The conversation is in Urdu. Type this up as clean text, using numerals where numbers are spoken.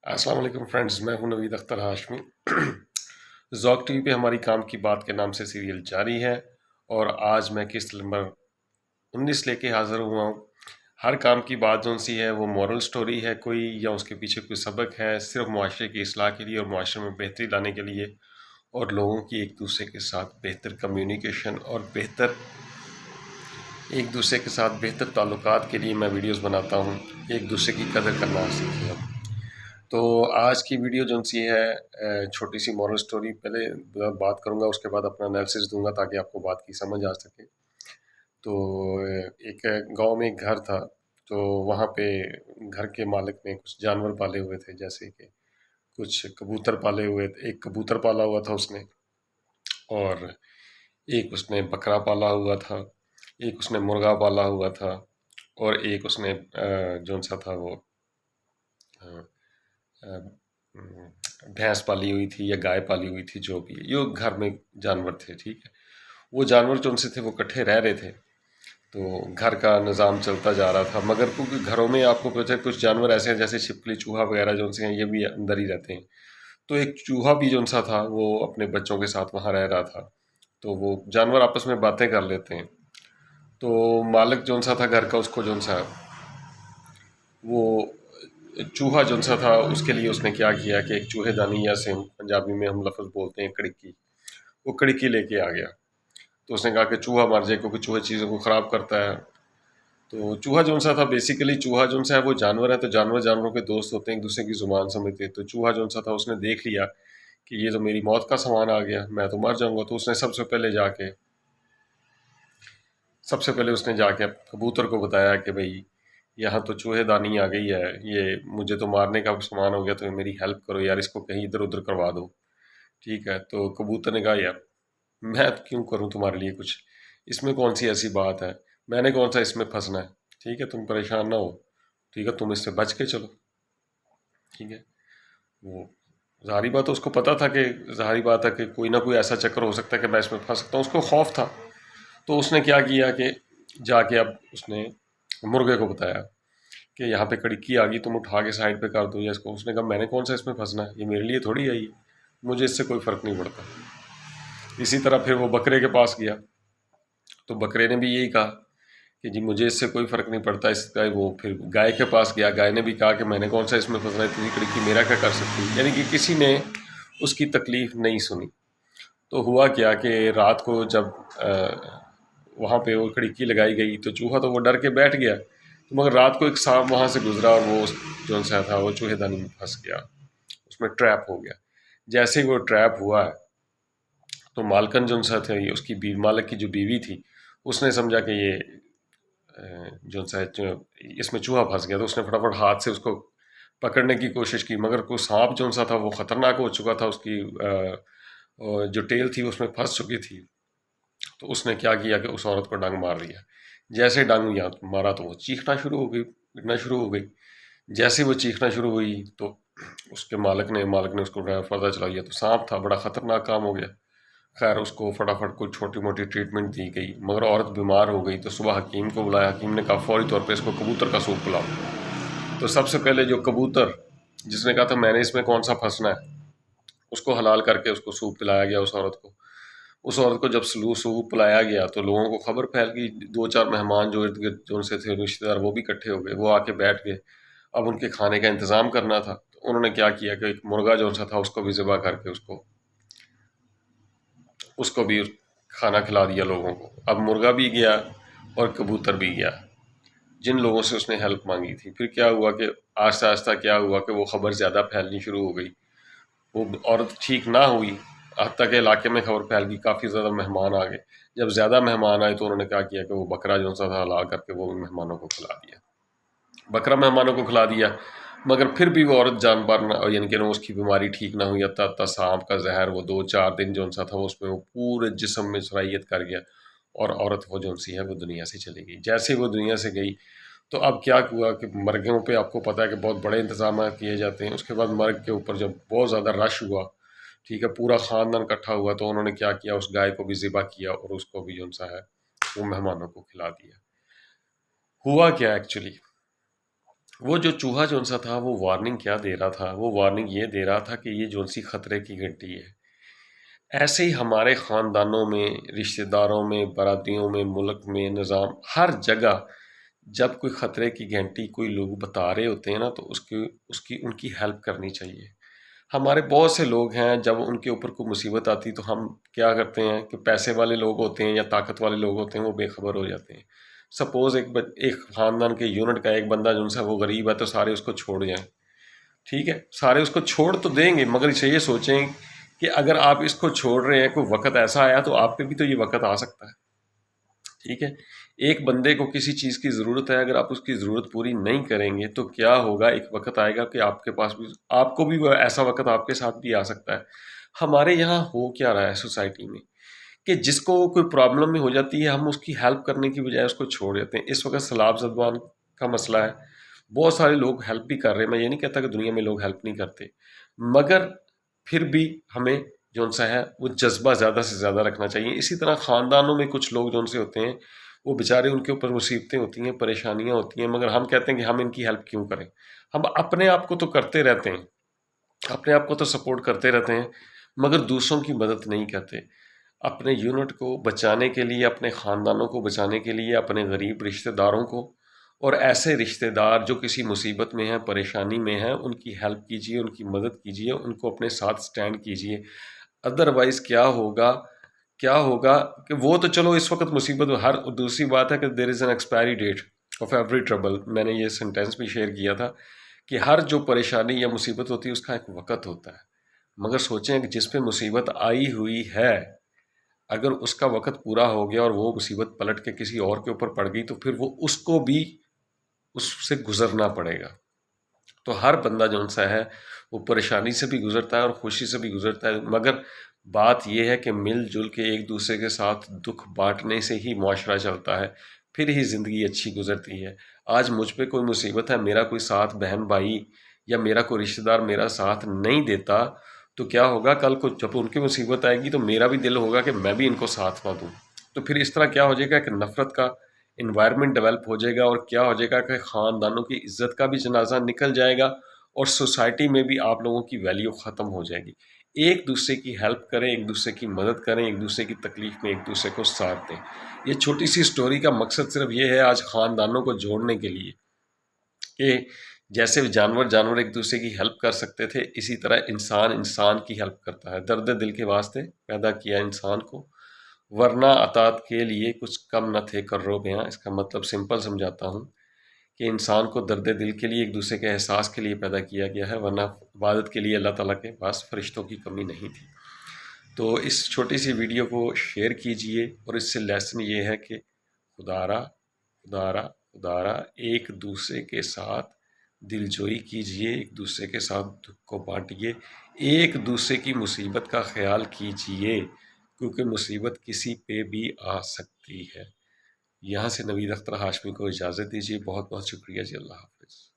السلام علیکم فرینڈز، میں ہوں نوید اختر ہاشمی۔ ذوق ٹی وی پہ ہماری کام کی بات کے نام سے سیریل جاری ہے، اور آج میں قسط نمبر 19 لے کے حاضر ہوا ہوں۔ ہر کام کی بات جو سی ہے وہ مورل سٹوری ہے کوئی، یا اس کے پیچھے کوئی سبق ہے، صرف معاشرے کی اصلاح کے لیے اور معاشرے میں بہتری لانے کے لیے، اور لوگوں کی ایک دوسرے کے ساتھ بہتر کمیونیکیشن اور ایک دوسرے کے ساتھ بہتر تعلقات کے لیے میں ویڈیوز بناتا ہوں، ایک دوسرے کی قدر کرنا سیکھیں ہم۔ تو آج کی ویڈیو جو سی ہے چھوٹی سی مورل سٹوری پہلے بات کروں گا، اس کے بعد اپنا انالیسس دوں گا تاکہ آپ کو بات کی سمجھ آ سکے۔ تو ایک گاؤں میں ایک گھر تھا، تو وہاں پہ گھر کے مالک نے کچھ جانور پالے ہوئے تھے، جیسے کہ کچھ کبوتر پالے ہوئے تھے۔ ایک کبوتر پالا ہوا تھا اس نے، اور ایک اس نے بکرا پالا ہوا تھا، ایک اس نے مرغا پالا ہوا تھا، اور ایک اس نے جون سا تھا وہ بھینس پالی ہوئی تھی یا گائے پالی ہوئی تھی، جو بھی یہ گھر میں جانور تھے۔ ٹھیک ہے، وہ جانور جو ان سے تھے وہ اکٹھے رہ رہے تھے، تو گھر کا نظام چلتا جا رہا تھا۔ مگر کیونکہ گھروں میں آپ کو پتہ ہے کچھ جانور ایسے ہیں جیسے چھپکلی، چوہا وغیرہ جو سے ہیں، یہ بھی اندر ہی رہتے ہیں۔ تو ایک چوہا بھی جو سا تھا وہ اپنے بچوں کے ساتھ وہاں رہ رہا تھا، تو وہ جانور آپس میں باتیں کر لیتے ہیں۔ تو مالک جو سا تھا گھر کا، اس کو جو سا وہ چوہا جو سا تھا، اس کے لیے اس نے کیا کیا کہ ایک چوہے دانی، یا سے پنجابی میں ہم لفظ بولتے ہیں کڑکی، وہ کڑکی لے کے آ گیا۔ تو اس نے کہا کہ چوہا مر جائے، کیونکہ چوہے چیزوں کو خراب کرتا ہے۔ تو چوہا جو سا تھا، بیسیکلی چوہا جو سا ہے وہ جانور ہے، تو جانوروں کے دوست ہوتے ہیں، ایک دوسرے کی زبان سمجھتے ہیں۔ تو چوہا جو سا تھا اس نے دیکھ لیا کہ یہ تو میری موت کا سامان آ گیا، میں تو مر جاؤں گا۔ تو اس نے سب سے پہلے اس نے جا کے کبوتر کو بتایا کہ بھئی یہاں تو چوہے دانی آ گئی ہے، یہ مجھے تو مارنے کا سامان ہو گیا، تو میری ہیلپ کرو یار، اس کو کہیں ادھر ادھر کروا دو۔ ٹھیک ہے، تو کبوتر نے کہا یار میں کیوں کروں تمہارے لیے کچھ، اس میں کون سی ایسی بات ہے، میں نے کون سا اس میں پھنسنا ہے۔ ٹھیک ہے، تم پریشان نہ ہو، ٹھیک ہے، تم اس سے بچ کے چلو۔ ٹھیک ہے، وہ ظاہری بات ہے، اس کو پتا تھا کہ ظاہری بات ہے کہ کوئی نہ کوئی ایسا چکر ہو سکتا ہے کہ میں اس میں پھنس سکتا ہوں، اس کو خوف تھا۔ تو اس نے کیا کیا کہ جا کے اب اس نے مرغے کو بتایا کہ یہاں پہ کڑکی آ گئی، تم اٹھا کے سائڈ پہ کر دو یا اس کو۔ اس نے کہا میں نے کون سا اس میں پھنسنا ہے، یہ میرے لیے تھوڑی آئی ہے، مجھے اس سے کوئی فرق نہیں پڑتا۔ اسی طرح پھر وہ بکرے کے پاس گیا، تو بکرے نے بھی یہی کہا کہ جی مجھے اس سے کوئی فرق نہیں پڑتا اس کا۔ وہ پھر گائے کے پاس گیا، گائے نے بھی کہا کہ میں نے کون سا اس میں پھنسنا ہے، تیری کڑکی میرا کیا کر سکتی، یعنی کہ کسی نے اس کی تکلیف نہیں سنی۔ تو ہوا کیا کہ رات کو جب وہاں پہ وہ کڑکی لگائی گئی، تو چوہا تو وہ ڈر کے بیٹھ گیا، مگر رات کو ایک سانپ وہاں سے گزرا، اور وہ جو سا تھا وہ چوہے دانی میں پھنس گیا، اس میں ٹریپ ہو گیا۔ جیسے ہی وہ ٹریپ ہوا ہے، تو مالکن جو سا تھا، اس کی مالک کی جو بیوی تھی، اس نے سمجھا کہ یہ جو سا اس میں چوہا پھنس گیا، تو اس نے فٹافٹ ہاتھ سے اس کو پکڑنے کی کوشش کی، مگر کوئی سانپ جو سا تھا وہ خطرناک ہو چکا تھا، اس کی جو ٹیل تھی اس میں پھنس چکی تھی۔ تو اس نے کیا کیا کہ اس عورت کو ڈنگ مار دیا۔ جیسے ڈنگ مارا تو وہ چیخنا شروع ہو گئی، پٹنا شروع ہو گئی۔ جیسے وہ چیخنا شروع ہوئی تو اس کے مالک نے اس کو پتہ چلا گیا، تو سانپ تھا، بڑا خطرناک کام ہو گیا۔ خیر اس کو فٹافٹ کوئی چھوٹی موٹی ٹریٹمنٹ دی گئی، مگر عورت بیمار ہو گئی، تو صبح حکیم کو بلایا، حکیم نے کہا فوری طور پہ اس کو کبوتر کا سوپ پلاؤ۔ تو سب سے پہلے جو کبوتر جس نے کہا تھا میں نے اس میں کون سا پھنسنا ہے، اس کو حلال کر کے اس کو سوپ پلایا گیا اس عورت کو۔ اس عورت کو جب سوپ پلایا گیا تو لوگوں کو خبر پھیل گئی، دو چار مہمان جو ارد گرد جو ان سے تھے رشتے دار، وہ بھی اکٹھے ہو گئے، وہ آ کے بیٹھ گئے۔ اب ان کے کھانے کا انتظام کرنا تھا، تو انہوں نے کیا کیا کہ ایک مرغا جو سا تھا اس کو بھی ذبح کر کے اس کو بھی کھانا کھلا دیا لوگوں کو۔ اب مرغا بھی گیا اور کبوتر بھی گیا جن لوگوں سے اس نے ہیلپ مانگی تھی۔ پھر کیا ہوا کہ آہستہ آہستہ کیا ہوا کہ وہ خبر زیادہ پھیلنی شروع ہو گئی، وہ عورت ٹھیک نہ ہوئی، حتیٰ کہ علاقے میں خبر پھیل گئی، کافی زیادہ مہمان آ گئے۔ جب زیادہ مہمان آئے تو انہوں نے کیا کیا کہ وہ بکرا جو سا تھا لا کر کے وہ مہمانوں کو کھلا دیا، بکرا مہمانوں کو کھلا دیا۔ مگر پھر بھی وہ عورت جان بار نہ، یعنی کہ اس کی بیماری ٹھیک نہ ہوئی، حتیٰ سانپ کا زہر وہ 2-4 دن جو سا تھا اس میں وہ پورے جسم میں سرائیت کر گیا، اور عورت وہ جو سی ہے وہ دنیا سے چلی گئی۔ جیسے وہ دنیا سے گئی تو اب کیا ہوا کہ مرغوں پہ آپ کو پتہ ہے کہ بہت بڑے انتظامات کیے جاتے ہیں۔ اس کے بعد مرغ کے اوپر جب بہت زیادہ رش ہوا، ٹھیک ہے، پورا خاندان اکٹھا ہوا، تو انہوں نے کیا کیا، اس گائے کو بھی ذبح کیا اور اس کو بھی جو سا ہے وہ مہمانوں کو کھلا دیا۔ ہوا کیا ایکچولی وہ جو چوہا جون سا تھا وہ وارننگ کیا دے رہا تھا، وہ وارننگ یہ دے رہا تھا کہ یہ جون سی خطرے کی گھنٹی ہے۔ ایسے ہی ہمارے خاندانوں میں، رشتہ داروں میں، برادریوں میں، ملک میں، نظام، ہر جگہ جب کوئی خطرے کی گھنٹی کوئی لوگ بتا رہے ہوتے ہیں نا، تو ان کی ہیلپ کرنی چاہیے۔ ہمارے بہت سے لوگ ہیں، جب ان کے اوپر کوئی مصیبت آتی تو ہم کیا کرتے ہیں کہ پیسے والے لوگ ہوتے ہیں یا طاقت والے لوگ ہوتے ہیں، وہ بے خبر ہو جاتے ہیں۔ سپوز ایک خاندان کے یونٹ کا ایک بندہ جن سے وہ غریب ہے تو سارے اس کو چھوڑ جائیں، ٹھیک ہے، سارے اس کو چھوڑ تو دیں گے، مگر اسے یہ سوچیں کہ اگر آپ اس کو چھوڑ رہے ہیں، کوئی وقت ایسا آیا تو آپ پہ بھی تو یہ وقت آ سکتا ہے، ٹھیک ہے۔ ایک بندے کو کسی چیز کی ضرورت ہے، اگر آپ اس کی ضرورت پوری نہیں کریں گے تو کیا ہوگا، ایک وقت آئے گا کہ آپ کے پاس بھی، آپ کو بھی وہ ایسا وقت آپ کے ساتھ بھی آ سکتا ہے۔ ہمارے یہاں ہو کیا رہا ہے سوسائٹی میں کہ جس کو کوئی پرابلم میں ہو جاتی ہے، ہم اس کی ہیلپ کرنے کی بجائے اس کو چھوڑ دیتے ہیں۔ اس وقت سیلاب زدگان کا مسئلہ ہے، بہت سارے لوگ ہیلپ بھی کر رہے ہیں، میں یہ نہیں کہتا کہ دنیا میں لوگ ہیلپ نہیں کرتے، مگر پھر بھی ہمیں جون سا ہے وہ جذبہ زیادہ سے زیادہ رکھنا چاہیے۔ اسی طرح خاندانوں میں کچھ لوگ جون سے ہوتے ہیں، وہ بیچارے، ان کے اوپر مصیبتیں ہوتی ہیں، پریشانیاں ہوتی ہیں، مگر ہم کہتے ہیں کہ ہم ان کی ہیلپ کیوں کریں۔ ہم اپنے آپ کو تو کرتے رہتے ہیں، اپنے آپ کو تو سپورٹ کرتے رہتے ہیں، مگر دوسروں کی مدد نہیں کرتے۔ اپنے یونٹ کو بچانے کے لیے، اپنے خاندانوں کو بچانے کے لیے، اپنے غریب رشتہ داروں کو، اور ایسے رشتہ دار جو کسی مصیبت میں ہیں، پریشانی میں ہیں، ان کی ہیلپ کیجیے، ان کی مدد کیجیے، ان کو اپنے ساتھ سٹینڈ کیجیے۔ ادروائز کیا ہوگا کہ وہ تو چلو اس وقت مصیبت، ہر دوسری بات ہے کہ there is an expiry date of every trouble, میں نے یہ سینٹینس بھی شیئر کیا تھا کہ ہر جو پریشانی یا مصیبت ہوتی ہے اس کا ایک وقت ہوتا ہے، مگر سوچیں کہ جس پہ مصیبت آئی ہوئی ہے، اگر اس کا وقت پورا ہو گیا اور وہ مصیبت پلٹ کے کسی اور کے اوپر پڑ گئی تو پھر وہ اس کو بھی اس سے گزرنا پڑے گا۔ تو ہر بندہ جون سا ہے وہ پریشانی سے بھی گزرتا ہے اور خوشی سے بھی گزرتا ہے، مگر بات یہ ہے کہ مل جل کے ایک دوسرے کے ساتھ دکھ بانٹنے سے ہی معاشرہ چلتا ہے، پھر ہی زندگی اچھی گزرتی ہے۔ آج مجھ پہ کوئی مصیبت ہے، میرا کوئی ساتھ بہن بھائی یا میرا کوئی رشتہ دار میرا ساتھ نہیں دیتا، تو کیا ہوگا، کل کو جب ان کی مصیبت آئے گی تو میرا بھی دل ہوگا کہ میں بھی ان کو ساتھ نہ دوں، تو پھر اس طرح کیا ہو جائے گا کہ نفرت کا انوائرمنٹ ڈیولپ ہو جائے گا، اور کیا ہو جائے گا کہ خاندانوں کی عزت کا بھی جنازہ نکل جائے گا، اور سوسائٹی میں بھی آپ لوگوں کی ویلیو ختم ہو جائے گی۔ ایک دوسرے کی ہیلپ کریں، ایک دوسرے کی مدد کریں، ایک دوسرے کی تکلیف میں ایک دوسرے کو ساتھ دیں۔ یہ چھوٹی سی سٹوری کا مقصد صرف یہ ہے آج خاندانوں کو جوڑنے کے لیے کہ جیسے جانور ایک دوسرے کی ہیلپ کر سکتے تھے، اسی طرح انسان انسان کی ہیلپ کرتا ہے۔ درد دل کے واسطے پیدا کیا انسان کو، ورنہ عطات کے لیے کچھ کم نہ تھے کرو بیاں۔ اس کا مطلب سمپل سمجھاتا ہوں کہ انسان کو درد دل کے لیے، ایک دوسرے کے احساس کے لیے پیدا کیا گیا ہے، ورنہ عبادت کے لیے اللہ تعالیٰ کے پاس فرشتوں کی کمی نہیں تھی۔ تو اس چھوٹی سی ویڈیو کو شیئر کیجئے، اور اس سے لیسن یہ ہے کہ خدارا ایک دوسرے کے ساتھ دل جوئی کیجئے، ایک دوسرے کے ساتھ دکھ کو بانٹیے، ایک دوسرے کی مصیبت کا خیال کیجئے، کیونکہ مصیبت کسی پہ بھی آ سکتی ہے۔ یہاں سے نوید اختر ہاشمی کو اجازت دیجیے، بہت بہت شکریہ جی، اللہ حافظ۔